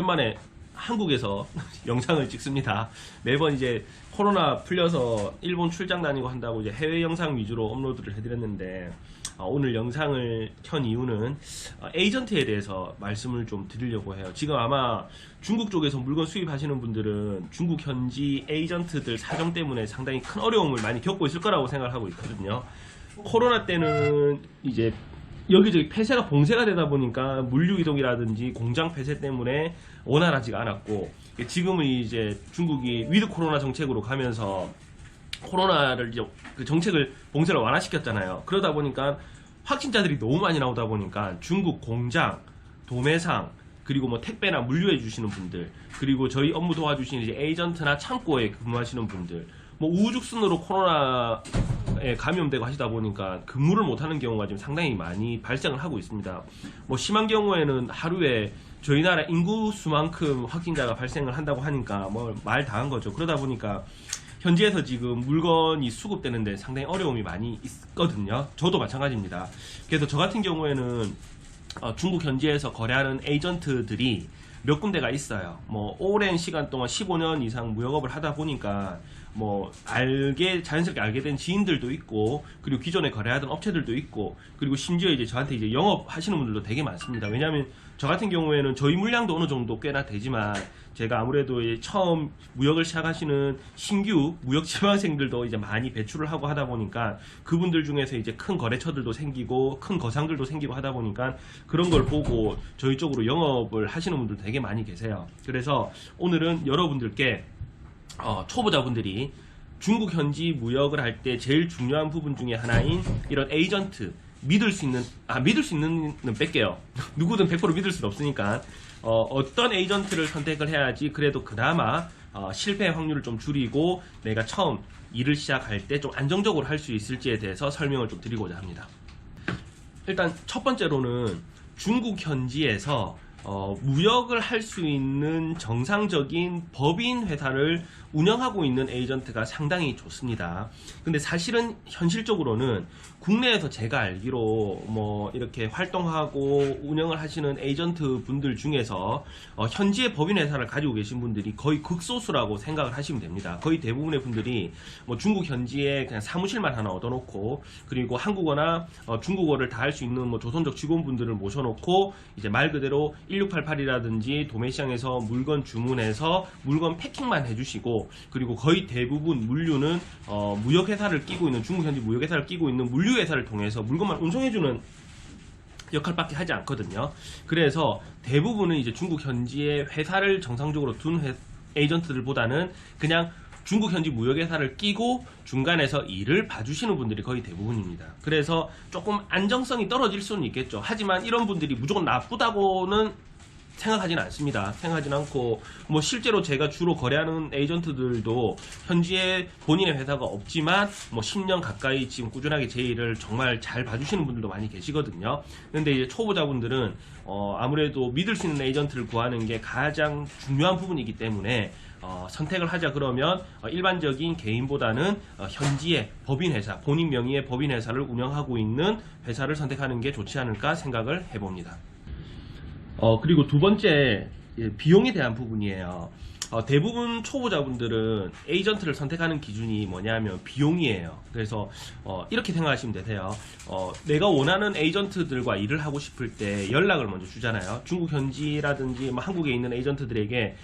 오랜만에 한국에서 영상을 찍습니다. 매번 이제 코로나 풀려서 일본 출장 다니고 한다고 이제 해외 영상 위주로 업로드를 해드렸는데 오늘 영상을 켠 이유는 에이전트에 대해서 말씀을 좀 드리려고 해요. 지금 아마 중국 쪽에서 물건 수입하시는 분들은 중국 현지 에이전트들 사정 때문에 상당히 큰 어려움을 많이 겪고 있을 거라고 생각을 하고 있거든요. 코로나 때는 이제 여기저기 폐쇄가 봉쇄가 되다 보니까 물류 이동이라든지 공장 폐쇄 때문에 원활하지가 않았고, 지금은 이제 중국이 위드 코로나 정책으로 가면서 코로나를 이제 그 정책을 봉쇄를 완화시켰잖아요. 그러다 보니까 확진자들이 너무 많이 나오다 보니까 중국 공장, 도매상, 그리고 뭐 택배나 물류해 주시는 분들, 그리고 저희 업무 도와주시는 이제 에이전트나 창고에 근무하시는 분들, 뭐 우후죽순으로 코로나에 감염되고 하시다 보니까 근무를 못하는 경우가 지금 상당히 많이 발생을 하고 있습니다. 뭐 심한 경우에는 하루에 저희 나라 인구 수만큼 확진자가 발생을 한다고 하니까 뭐 말 다 한 거죠. 그러다 보니까 현지에서 지금 물건이 수급되는데 상당히 어려움이 많이 있거든요. 저도 마찬가지입니다. 그래서 저 같은 경우에는 중국 현지에서 거래하는 에이전트들이 몇 군데가 있어요. 뭐 오랜 시간 동안 15년 이상 무역업을 하다 보니까 뭐 자연스럽게 알게 된 지인들도 있고, 그리고 기존에 거래하던 업체들도 있고, 그리고 심지어 이제 저한테 이제 영업하시는 분들도 되게 많습니다. 왜냐하면 저 같은 경우에는 저희 물량도 어느 정도 꽤나 되지만 제가 아무래도 처음 무역을 시작하시는 신규 무역 지망생들도 이제 많이 배출을 하고 하다 보니까 그분들 중에서 이제 큰 거래처들도 생기고 큰 거상들도 생기고 하다 보니까 그런 걸 보고 저희 쪽으로 영업을 하시는 분들 되게 많이 계세요. 그래서 오늘은 여러분들께 초보자분들이 중국 현지 무역을 할 때 제일 중요한 부분 중에 하나인 이런 에이전트, 믿을 수 있는는 뺄게요. 누구든 100% 믿을 수는 없으니까 어떤 에이전트를 선택을 해야지 그래도 그나마 실패 확률을 좀 줄이고 내가 처음 일을 시작할 때 좀 안정적으로 할 수 있을지에 대해서 설명을 좀 드리고자 합니다. 일단 첫 번째로는 중국 현지에서 무역을 할 수 있는 정상적인 법인 회사를 운영하고 있는 에이전트가 상당히 좋습니다. 근데 사실은 현실적으로는 국내에서 제가 알기로 뭐 이렇게 활동하고 운영을 하시는 에이전트 분들 중에서 현지의 법인 회사를 가지고 계신 분들이 거의 극소수라고 생각을 하시면 됩니다. 거의 대부분의 분들이 뭐 중국 현지에 그냥 사무실만 하나 얻어놓고, 그리고 한국어나 중국어를 다 할 수 있는 뭐 조선족 직원분들을 모셔놓고 이제 말 그대로 1688이라든지 도매시장에서 물건 주문해서 물건 패킹만 해주시고, 그리고 거의 대부분 물류는 무역회사를 끼고 있는, 중국 현지 무역회사를 끼고 있는 물류회사를 통해서 물건만 운송해주는 역할밖에 하지 않거든요. 그래서 대부분은 이제 중국 현지의 회사를 정상적으로 둔 에이전트들보다는 그냥 중국 현지 무역회사를 끼고 중간에서 일을 봐주시는 분들이 거의 대부분입니다. 그래서 조금 안정성이 떨어질 수는 있겠죠. 하지만 이런 분들이 무조건 나쁘다고는 생각하지는 않습니다. 생각하진 않고, 뭐 실제로 제가 주로 거래하는 에이전트들도 현지에 본인의 회사가 없지만 뭐 10년 가까이 지금 꾸준하게 제 일을 정말 잘 봐주시는 분들도 많이 계시거든요. 근데 이제 초보자분들은 아무래도 믿을 수 있는 에이전트를 구하는 게 가장 중요한 부분이기 때문에 선택을 하자 그러면 일반적인 개인보다는 현지의 법인회사, 본인 명의의 법인회사를 운영하고 있는 회사를 선택하는 게 좋지 않을까 생각을 해봅니다. 그리고 두 번째, 비용에 대한 부분이에요. 대부분 초보자분들은 에이전트를 선택하는 기준이 뭐냐면 비용이에요. 그래서 이렇게 생각하시면 되세요. 내가 원하는 에이전트들과 일을 하고 싶을 때 연락을 먼저 주잖아요. 중국 현지라든지 뭐 한국에 있는 에이전트들에게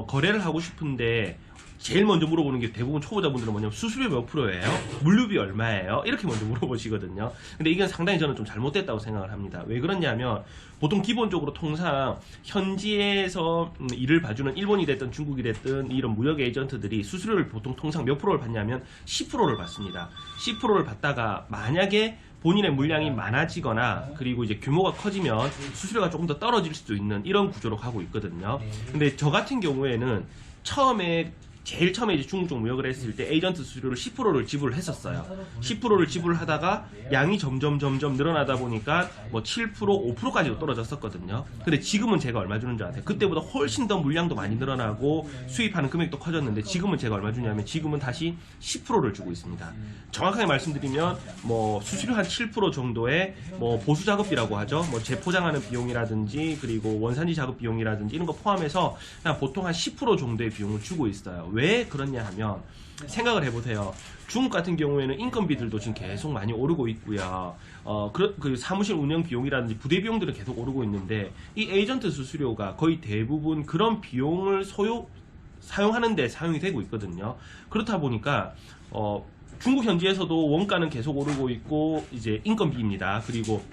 거래를 하고 싶은데 제일 먼저 물어보는 게 대부분 초보자분들은 뭐냐면 수수료 몇 프로예요? 물류비 얼마예요? 이렇게 먼저 물어보시거든요. 근데 이건 상당히 저는 좀 잘못됐다고 생각을 합니다. 왜 그러냐면 보통 기본적으로 통상 현지에서 일을 봐주는 일본이 됐든 중국이 됐든 이런 무역 에이전트들이 수수료를 보통 통상 몇 프로를 받냐면 10%를 받습니다. 10%를 받다가 만약에 본인의 물량이 많아지거나 그리고 이제 규모가 커지면 수수료가 조금 더 떨어질 수도 있는 이런 구조로 가고 있거든요. 근데 저 같은 경우에는 처음에 제일 처음에 이제 중국 쪽 무역을 했을 때 에이전트 수수료를 10%를 지불을 했었어요. 10%를 지불하다가 양이 점점 늘어나다 보니까 뭐 7%, 5%까지도 떨어졌었거든요. 근데 지금은 제가 얼마 주는 줄 아세요? 그때보다 훨씬 더 물량도 많이 늘어나고 수입하는 금액도 커졌는데 지금은 제가 얼마 주냐면 지금은 다시 10%를 주고 있습니다. 정확하게 말씀드리면 뭐 수수료 한 7% 정도의 뭐 보수 작업비라고 하죠. 뭐 재포장하는 비용이라든지 그리고 원산지 작업 비용이라든지 이런 거 포함해서 그냥 보통 한 10% 정도의 비용을 주고 있어요. 왜 그러냐 하면 생각을 해보세요. 중국 같은 경우에는 인건비들도 지금 계속 많이 오르고 있고요. 그 사무실 운영 비용이라든지 부대 비용들은 계속 오르고 있는데 이 에이전트 수수료가 거의 대부분 그런 비용을 사용하는 데 사용이 되고 있거든요. 그렇다 보니까 중국 현지에서도 원가는 계속 오르고 있고 이제 인건비입니다. 그리고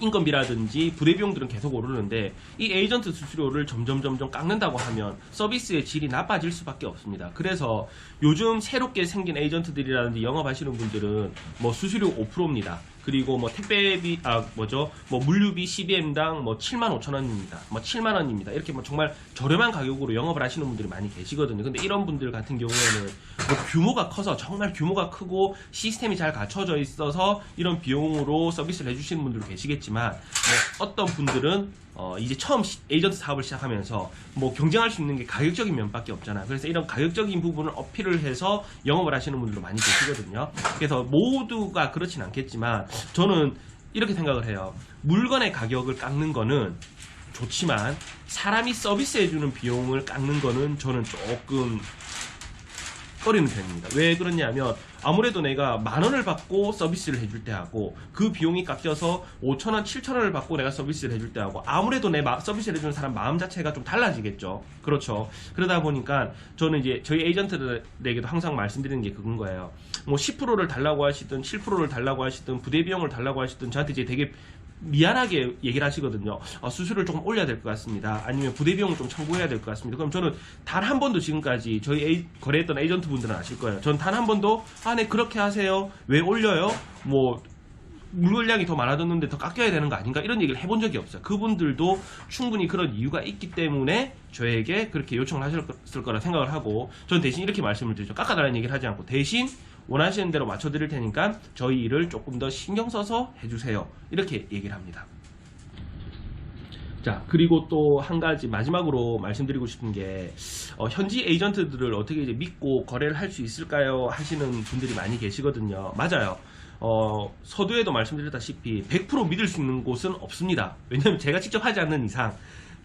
인건비라든지 부대 비용들은 계속 오르는데 이 에이전트 수수료를 점점 깎는다고 하면 서비스의 질이 나빠질 수밖에 없습니다. 그래서 요즘 새롭게 생긴 에이전트들이라든지 영업하시는 분들은 뭐 수수료 5%입니다. 그리고 뭐 택배비 뭐 물류비 CBM당 뭐 75,000원입니다. 뭐 7만원입니다. 이렇게 뭐 정말 저렴한 가격으로 영업을 하시는 분들이 많이 계시거든요. 근데 이런 분들 같은 경우에는 뭐 규모가 커서 정말 규모가 크고 시스템이 잘 갖춰져 있어서 이런 비용으로 서비스를 해주시는 분들도 계시겠지만 뭐 어떤 분들은 이제 처음 에이전트 사업을 시작하면서 뭐 경쟁할 수 있는 게 가격적인 면밖에 없잖아요. 그래서 이런 가격적인 부분을 어필을 해서 영업을 하시는 분들도 많이 계시거든요. 그래서 모두가 그렇진 않겠지만 저는 이렇게 생각을 해요. 물건의 가격을 깎는 거는 좋지만 사람이 서비스해주는 비용을 깎는 거는 저는 조금 꺼리는 편입니다. 왜 그러냐면 아무래도 내가 10,000원을 받고 서비스를 해줄 때 하고 그 비용이 깎여서 5,000원, 7,000원을 받고 내가 서비스를 해줄 때 하고 아무래도 내 서비스를 해주는 사람 마음 자체가 좀 달라지겠죠. 그렇죠. 그러다 보니까 저는 이제 저희 에이전트들에게도 항상 말씀드리는 게 그건 거예요. 뭐 10%를 달라고 하시든 7%를 달라고 하시든 부대 비용을 달라고 하시든 저한테 이제 되게 미안하게 얘기를 하시거든요. 수수료를 조금 올려야 될 것 같습니다. 아니면 부대 비용을 좀 청구해야 될 것 같습니다. 그럼 저는 단 한 번도 지금까지 저희 거래했던 에이전트 분들은 아실 거예요. 저는 단 한 번도 네 그렇게 하세요. 왜 올려요? 뭐 물량이 더 많아졌는데 더 깎여야 되는 거 아닌가? 이런 얘기를 해본 적이 없어요. 그분들도 충분히 그런 이유가 있기 때문에 저에게 그렇게 요청을 하셨을 거라 생각을 하고 저는 대신 이렇게 말씀을 드리죠. 깎아달라는 얘기를 하지 않고 대신 원하시는 대로 맞춰드릴 테니까 저희 일을 조금 더 신경 써서 해주세요. 이렇게 얘기를 합니다. 자, 그리고 또 한 가지 마지막으로 말씀드리고 싶은 게 현지 에이전트들을 어떻게 이제 믿고 거래를 할 수 있을까요? 하시는 분들이 많이 계시거든요. 맞아요. 서두에도 말씀드렸다시피 100% 믿을 수 있는 곳은 없습니다. 왜냐면 제가 직접 하지 않는 이상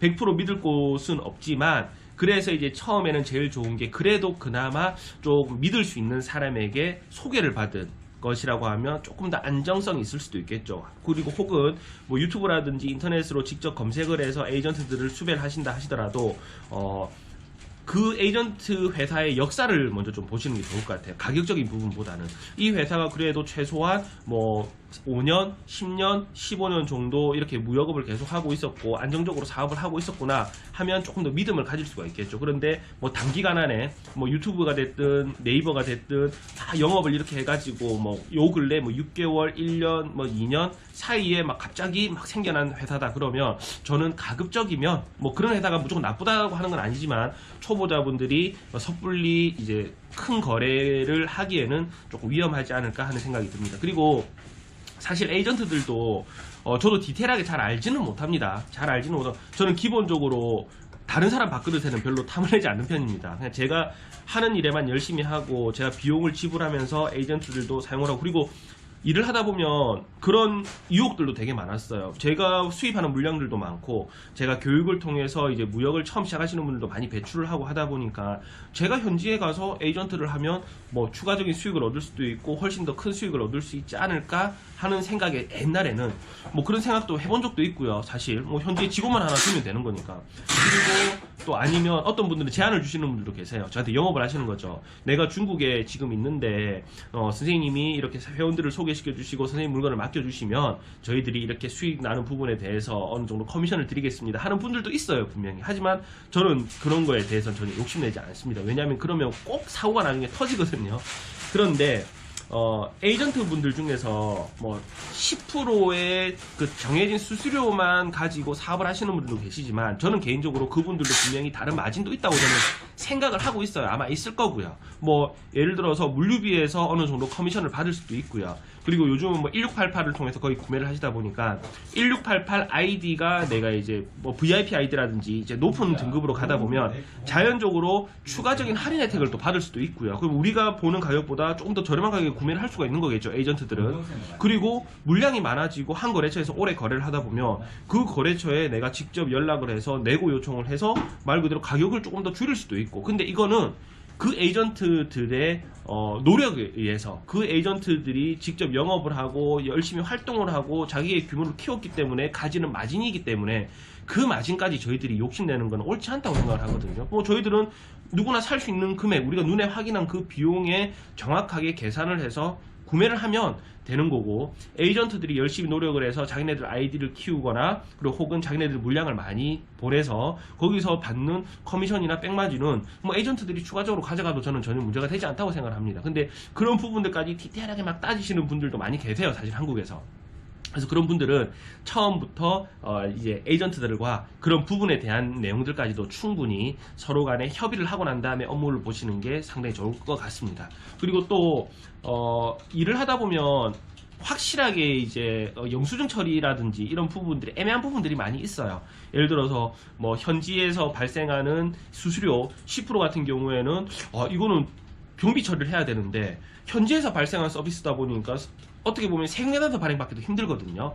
100% 믿을 곳은 없지만 그래서 이제 처음에는 제일 좋은 게 그래도 그나마 좀 믿을 수 있는 사람에게 소개를 받은 것이라고 하면 조금 더 안정성이 있을 수도 있겠죠. 그리고 혹은 뭐 유튜브라든지 인터넷으로 직접 검색을 해서 에이전트들을 수배를 하신다 하시더라도 그 에이전트 회사의 역사를 먼저 좀 보시는 게 좋을 것 같아요. 가격적인 부분보다는 이 회사가 그래도 최소한 뭐 5년, 10년, 15년 정도 이렇게 무역업을 계속 하고 있었고 안정적으로 사업을 하고 있었구나 하면 조금 더 믿음을 가질 수가 있겠죠. 그런데 뭐 단기간 안에 뭐 유튜브가 됐든 네이버가 됐든 다 영업을 이렇게 해가지고 뭐 요 근래 뭐 6개월, 1년, 뭐 2년 사이에 막 갑자기 막 생겨난 회사다 그러면 저는 가급적이면 뭐 그런 회사가 무조건 나쁘다고 하는 건 아니지만 초보자분들이 섣불리 이제 큰 거래를 하기에는 조금 위험하지 않을까 하는 생각이 듭니다. 그리고 사실 에이전트들도 저도 디테일하게 잘 알지는 못합니다. 잘 알지는 못하고 저는 기본적으로 다른 사람 밥그릇에는 별로 탐을 내지 않는 편입니다. 그냥 제가 하는 일에만 열심히 하고 제가 비용을 지불하면서 에이전트들도 사용을 하고 그리고 일을 하다 보면 그런 유혹들도 되게 많았어요. 제가 수입하는 물량들도 많고 제가 교육을 통해서 이제 무역을 처음 시작하시는 분들도 많이 배출을 하고 하다 보니까 제가 현지에 가서 에이전트를 하면 뭐 추가적인 수익을 얻을 수도 있고 훨씬 더 큰 수익을 얻을 수 있지 않을까 하는 생각에 옛날에는 뭐 그런 생각도 해본 적도 있고요. 사실 뭐 현지에 직원만 하나 두면 되는 거니까. 그리고 또 아니면 어떤 분들은 제안을 주시는 분들도 계세요. 저한테 영업을 하시는 거죠. 내가 중국에 지금 있는데 선생님이 이렇게 회원들을 소개시켜 주시고 선생님 물건을 맡겨 주시면 저희들이 이렇게 수익 나는 부분에 대해서 어느 정도 커미션을 드리겠습니다 하는 분들도 있어요. 분명히. 하지만 저는 그런 거에 대해서는 전혀 욕심내지 않습니다. 왜냐하면 그러면 꼭 사고가 나중에 터지거든요. 그런데 에이전트 분들 중에서 뭐 10%의 그 정해진 수수료만 가지고 사업을 하시는 분들도 계시지만, 저는 개인적으로 그분들도 분명히 다른 마진도 있다고 저는 생각을 하고 있어요. 아마 있을 거고요. 뭐 예를 들어서 물류비에서 어느 정도 커미션을 받을 수도 있고요. 그리고 요즘은 뭐 1688을 통해서 거의 구매를 하시다 보니까 1688 아이디가 내가 이제 뭐 VIP 아이디라든지 이제 높은 등급으로 가다 보면 자연적으로 추가적인 할인 혜택을 또 받을 수도 있고요. 그럼 우리가 보는 가격보다 조금 더 저렴한 가격에 구매를 할 수가 있는 거겠죠, 에이전트들은. 그리고 물량이 많아지고 한 거래처에서 오래 거래를 하다 보면 그 거래처에 내가 직접 연락을 해서 내고 요청을 해서 말 그대로 가격을 조금 더 줄일 수도 있고. 근데 이거는 그 에이전트들의 노력에 의해서, 그 에이전트들이 직접 영업을 하고 열심히 활동을 하고 자기의 규모를 키웠기 때문에 가지는 마진이기 때문에 그 마진까지 저희들이 욕심내는 건 옳지 않다고 생각을 하거든요. 뭐 저희들은 누구나 살 수 있는 금액, 우리가 눈에 확인한 그 비용에 정확하게 계산을 해서 구매를 하면 되는 거고, 에이전트들이 열심히 노력을 해서 자기네들 아이디를 키우거나 그리고 혹은 자기네들 물량을 많이 보내서 거기서 받는 커미션이나 백마진은 뭐 에이전트들이 추가적으로 가져가도 저는 전혀 문제가 되지 않다고 생각을 합니다. 근데 그런 부분들까지 디테일하게 막 따지시는 분들도 많이 계세요, 사실 한국에서. 그래서 그런 분들은 처음부터 이제 에이전트들과 그런 부분에 대한 내용들까지도 충분히 서로 간에 협의를 하고 난 다음에 업무를 보시는 게 상당히 좋을 것 같습니다. 그리고 또 일을 하다 보면 확실하게 이제 영수증 처리라든지 이런 부분들이 애매한 부분들이 많이 있어요. 예를 들어서 뭐 현지에서 발생하는 수수료 10% 같은 경우에는 이거는 병비 처리를 해야 되는데 현지에서 발생한 서비스다 보니까 어떻게 보면 세금계산서 발행받기도 힘들거든요.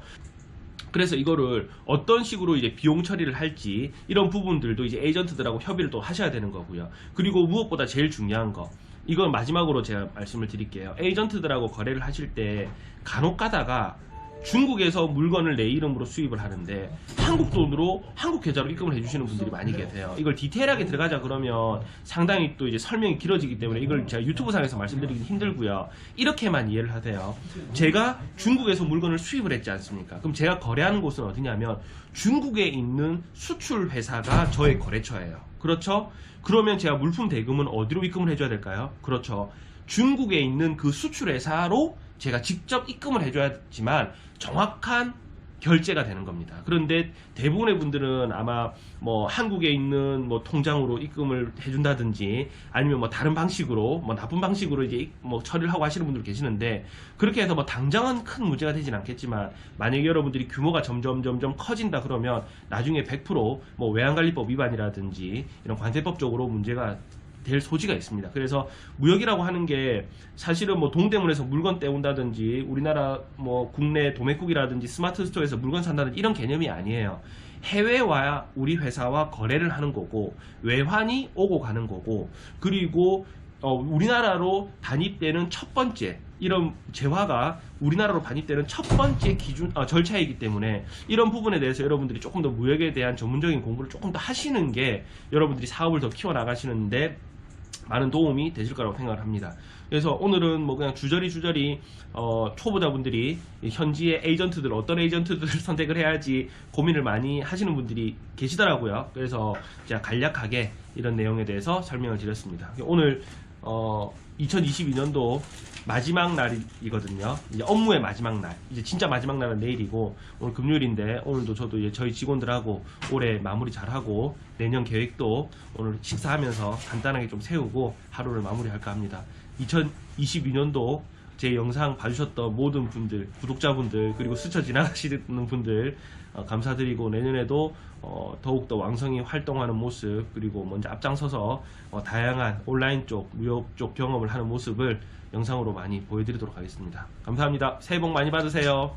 그래서 이거를 어떤 식으로 이제 비용 처리를 할지 이런 부분들도 이제 에이전트들하고 협의를 또 하셔야 되는 거고요. 그리고 무엇보다 제일 중요한 거, 이건 마지막으로 제가 말씀을 드릴게요. 에이전트들하고 거래를 하실 때 간혹 가다가 중국에서 물건을 내 이름으로 수입을 하는데 한국 돈으로 한국 계좌로 입금을 해주시는 분들이 많이 계세요. 이걸 디테일하게 들어가자 그러면 상당히 또 이제 설명이 길어지기 때문에 이걸 제가 유튜브 상에서 말씀드리기 힘들고요. 이렇게만 이해를 하세요. 제가 중국에서 물건을 수입을 했지 않습니까? 그럼 제가 거래하는 곳은 어디냐면 중국에 있는 수출 회사가 저의 거래처예요. 그렇죠? 그러면 제가 물품 대금은 어디로 입금을 해줘야 될까요? 그렇죠. 중국에 있는 그 수출 회사로 제가 직접 입금을 해줘야지만 정확한 결제가 되는 겁니다. 그런데 대부분의 분들은 아마 뭐 한국에 있는 뭐 통장으로 입금을 해준다든지 아니면 뭐 다른 방식으로 뭐 나쁜 방식으로 이제 뭐 처리를 하고 하시는 분들 계시는데, 그렇게 해서 뭐 당장은 큰 문제가 되진 않겠지만 만약에 여러분들이 규모가 점점 커진다 그러면 나중에 100% 외환관리법 위반이라든지 이런 관세법적으로 문제가 될 소지가 있습니다. 그래서 무역이라고 하는 게 사실은 뭐 동대문에서 물건 떼온다든지 우리나라 뭐 국내 도매국이라든지 스마트 스토어에서 물건 산다든지 이런 개념이 아니에요. 해외와 우리 회사와 거래를 하는 거고 외환이 오고 가는 거고, 그리고 우리나라로 반입되는 첫 번째 이런 재화가 우리나라로 반입되는 첫 번째 기준 절차이기 때문에 이런 부분에 대해서 여러분들이 조금 더 무역에 대한 전문적인 공부를 조금 더 하시는 게 여러분들이 사업을 더 키워나가시는데 많은 도움이 되실 거라고 생각을 합니다. 그래서 오늘은 뭐 그냥 주저리 초보자분들이 현지의 에이전트들, 어떤 에이전트들을 선택을 해야지 고민을 많이 하시는 분들이 계시더라고요. 그래서 제가 간략하게 이런 내용에 대해서 설명을 드렸습니다. 오늘 2022년도 마지막 날이거든요. 이제 업무의 마지막 날, 이제 진짜 마지막 날은 내일이고 오늘 금요일인데 오늘도 저도 이제 저희 직원들하고 올해 마무리 잘하고 내년 계획도 오늘 식사하면서 간단하게 좀 세우고 하루를 마무리할까 합니다. 2022년도 제 영상 봐주셨던 모든 분들, 구독자분들, 그리고 스쳐 지나가시는 분들 감사드리고 내년에도 더욱더 왕성히 활동하는 모습, 그리고 먼저 앞장서서 다양한 온라인 쪽, 무역 쪽 경험을 하는 모습을 영상으로 많이 보여드리도록 하겠습니다. 감사합니다. 새해 복 많이 받으세요.